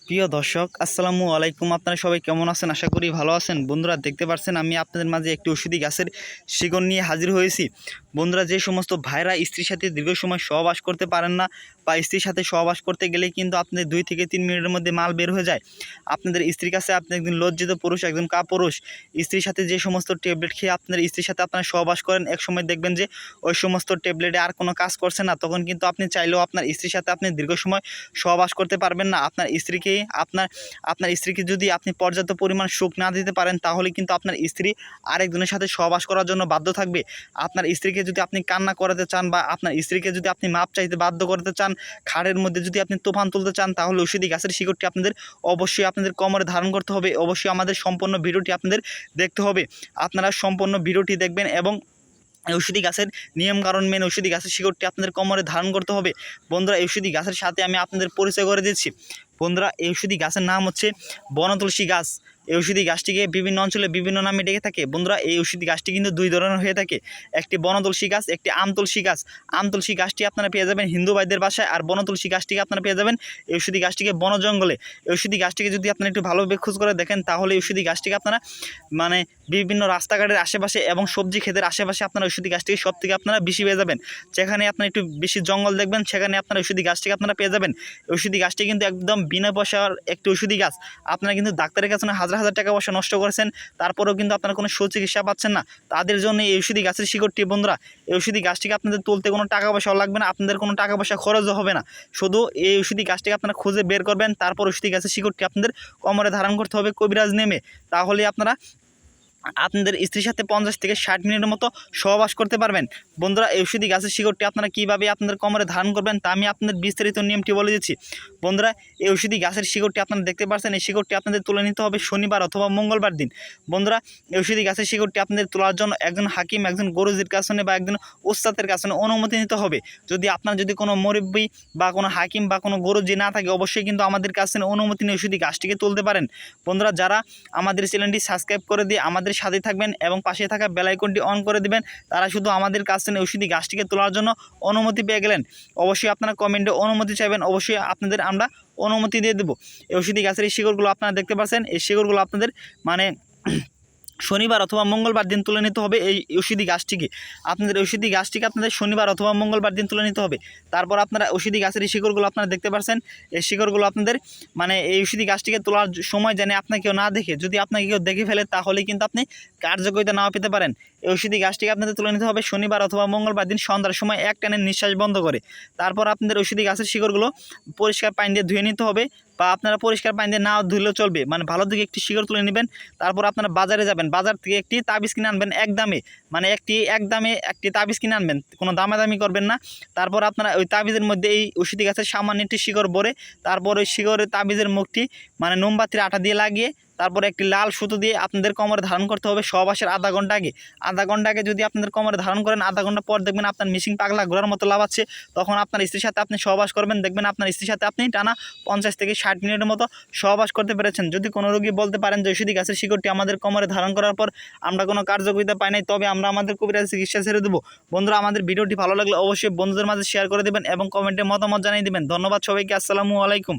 প্রিয় দর্শক আসসালামু আলাইকুম। আপনারা সবাই কেমন আছেন? আশা করি ভালো আছেন। বন্ধুরা দেখতে পাচ্ছেন আমি আপনাদের মাঝে একটি ওষুধি গাছের শিকড় নিয়ে হাজির হয়েছি। বন্ধুরা, যে সমস্ত ভাইরা স্ত্রীর সাথে দীর্ঘ সময় সহবাস করতে পারেন না বা স্ত্রীর সাথে সহবাস করতে গেলে কিন্তু আপনাদের 2 থেকে 3 মিনিটের মধ্যে মাল বের হয়ে যায়। আপনাদের স্ত্রীর কাছে আপনি একজন লজ্জিত পুরুষ, একজন কাপুরুষ। স্ত্রীর সাথে যে সমস্ত ট্যাবলেট খেয়ে আপনার স্ত্রীর সাথে আপনারা সহবাস করেন, একসময় দেখবেন যে ওই সমস্ত ট্যাবলেটে আর কোনো কাজ করছে না। তখন কিন্তু আপনি চাইলেও আপনার স্ত্রীর সাথে আপনি দীর্ঘ সময় সহবাস করতে পারবেন না। আপনার স্ত্রীকে যদি আপনি পর্যাপ্ত পরিমাণ সুখ না দিতে পারেন, তাহলে কিন্তু আপনার স্ত্রী আরেকজনের সাথে সহবাস করার জন্য বাধ্য থাকবে। আপনার স্ত্রীকে যদি আপনি কান্না করাতে চান বা আপনার স্ত্রীকে যদি আপনি মাপ চাইতে বাধ্য করতে চান, খাড়ের মধ্যে যদি আপনি তুফান তুলতে চান, তাহলে ওষুধি গাছের শিকড়টি অবশ্যই আপনাদের কোমরে ধারণ করতে হবে। অবশ্যই আমাদের সম্পূর্ণ ভিডিওটি আপনাদের দেখতে হবে। আপনারা সম্পূর্ণ ভিডিওটি দেখবেন এবং ঔষধি গাছের নিয়মকানুন মেনে ঔষধি গাছের শিকড়টি আপনাদের কোমরে ধারণ করতে হবে। বন্ধুরা, এই ঔষধি গাছের সাথে আমি আপনাদের পরিচয় করে দিচ্ছি। বন্ধুরা, এই ঔষধি গাছের নাম হচ্ছে বনতুলসী গাছ। এই ঔষধি গাছটিকে বিভিন্ন অঞ্চলে বিভিন্ন নামে ডেকে থাকে। বন্ধুরা, এই ঔষধি গাছটি কিন্তু 2 ধরনের হয়ে থাকে, একটি বনতুলসী গাছ, একটি আমতুলসী গাছ। আমতুলসী গাছটি আপনারা পেয়ে যাবেন হিন্দু ভাইদের বাসায়, আর বনতুলসী গাছটিকে আপনারা পেয়ে যাবেন এই ঔষধি গাছটিকে বন জঙ্গলে। এই ঔষধি গাছটিকে যদি আপনারা একটু ভালোভাবে খোঁজ করে দেখেন, তাহলে এই ঔষধি গাছটিকে আপনারা বিভিন্ন রাস্তাঘাটের আশেপাশে এবং সবজি ক্ষেতের আশেপাশে আপনারা ঔষধি গাছটিকে সব থেকে আপনারা বেশি পেয়ে যাবেন। যেখানে আপনারা একটু বেশি জঙ্গল দেখবেন, সেখানে আপনারা ঔষধি গাছটিকে আপনারা পেয়ে যাবেন। ঔষধি গাছটি কিন্তু একদম বিনা পয়সার একটি ঔষধি গাছ। আপনারা কিন্তু ডাক্তারের কাছে হাজার হাজার টাকা পয়সা নষ্ট করেছেন, তারপরেও কিন্তু আপনারা কোনো সুচিকিৎসা পাচ্ছেন না। তাদের জন্য এই ঔষধি গাছের শিকড়টি। বন্ধুরা, এই ঔষধি গাছটিকে আপনাদের তুলতে কোনো টাকা পয়সাও লাগবে না, আপনাদের কোনো টাকা পয়সা খরচও হবে না। শুধু এই ঔষধি গাছটিকে আপনারা খুঁজে বের করবেন, তারপর ঔষধি গাছের শিকড়টি আপনাদের কোমরে ধারণ করতে হবে কবিরাজ নেমে। তাহলে আপনাদের স্ত্রীর সাথে 50 থেকে 60 মিনিটের মতো সহবাস করতে পারবেন। বন্ধুরা, এই ঔষধি গাছের শিকড়টি আপনারা কীভাবে আপনাদের কোমরে ধারণ করবেন তা আমি আপনাদের বিস্তারিত নিয়মটি বলে দিচ্ছি। বন্ধুরা, এই ঔষধি গাছের শিকড়টি আপনারা দেখতে পাচ্ছেন, এই শিকড়টি আপনাদের তুলে নিতে হবে শনিবার অথবা মঙ্গলবার দিন। বন্ধুরা, এই ঔষধি গাছের শিকড়টি আপনাদের তোলার জন্য একজন হাকিম, একজন গুরুজির কাছে বা একজন ওস্তাদের কাছে অনুমতি নিতে হবে। যদি কোনো মুরব্বি বা কোনো হাকিম বা কোনো গুরুজি না থাকে, অবশ্যই কিন্তু আমাদের কাছে অনুমতি নিয়ে ঔষধি গাছটিকে তুলতে পারেন। বন্ধুরা, যারা আমাদের চ্যানেলটি সাবস্ক্রাইব করে দিয়ে আমাদের সাথে থাকবেন এবং পাশে থাকা বেল আইকনটি অন করে দিবেন, তারা শুধু আমাদের কাছ থেকে ঔষধি গাছটিকে তোলার জন্য অনুমতি পেয়ে গেলেন। অবশ্যই আপনারা কমেন্টে অনুমতি চাইবেন, অবশ্যই আপনাদের আমরা অনুমতি দিয়ে দেবো। এই ঔষধি গাছের এই শিকড়গুলো আপনারা দেখতে পাচ্ছেন, এই শিকড়গুলো আপনাদের শনিবার অথবা মঙ্গলবার দিন তুলে নিতে হবে। এই ঔষধি গাছটিকে আপনাদের শনিবার অথবা মঙ্গলবার দিন তুলে নিতে হবে। তারপর আপনারা ঔষধি গাছের এই শিকড়গুলো আপনারা দেখতে পাচ্ছেন, এই শিকড়গুলো আপনাদের এই ঔষধি গাছটিকে তোলার সময় জানে আপনাকে কেউ না দেখে, যদি আপনাকে কেউ দেখে ফেলে, তাহলে কিন্তু আপনি কার্যকারিতা নাও পেতে পারেন। এই ঔষধি গাছটিকে আপনাদের তুলে নিতে হবে শনিবার অথবা মঙ্গলবার দিন সন্ধ্যার সময় এক টানে নিঃশ্বাস বন্ধ করে। তারপর আপনাদের ঔষধি গাছের শিকড়গুলো পরিষ্কার পানি দিয়ে ধুয়ে নিতে হবে, বা আপনারা পরিষ্কার পানি দিয়ে নাও ধুলেও চলবে। ভালো দিকে একটি শিকড় তুলে নেবেন। তারপর আপনারা বাজারে যাবেন, বাজার থেকে একটি তাবিজ কিনে আনবেন একদমে, একটি তাবিজ কিনে আনবেন, কোনো দামাদামি করবেন না। তারপর আপনারা ওই তাবিজের মধ্যে এই ঔষধি গাছের সামান্য একটি শিকড় ভরে, তারপর ওই শিকড়ের তাবিজের মুখটি মোমবাতির আঠা দিয়ে লাগিয়ে, তারপরে একটি লাল সুতো দিয়ে আপনাদের কোমরে ধারণ করতে হবে সহবাসের আধা ঘন্টা আগে যদি আপনাদের কোমরে ধারণ করেন, আধা ঘন্টা পর দেখবেন আপনার মিশিং পাগলা ঘোরার মতো লাফাচ্ছে। তখন আপনার স্ত্রীর সাথে আপনি সহবাস করবেন, দেখবেন আপনার স্ত্রীর সাথে আপনি টানা 50 থেকে 60 মিনিটের মতো সহবাস করতে পেরেছেন। যদি কোনো রোগী বলতে পারেন যে ঔষধি গাছের শিকড়টি আমাদের কোমরে ধারণ করার পর আমরা কোনো কার্যকারিতা পাই নাই, তবে আমরা আমাদের কবিরাজ চিকিৎসা ছেড়ে দেবো। বন্ধুরা, আমাদের ভিডিওটি ভালো লাগলে অবশ্যই বন্ধুদের মাঝে শেয়ার করে দেবেন এবং কমেন্টে মতামত জানিয়ে দেবেন। ধন্যবাদ সবাইকে। আসসালামু আলাইকুম।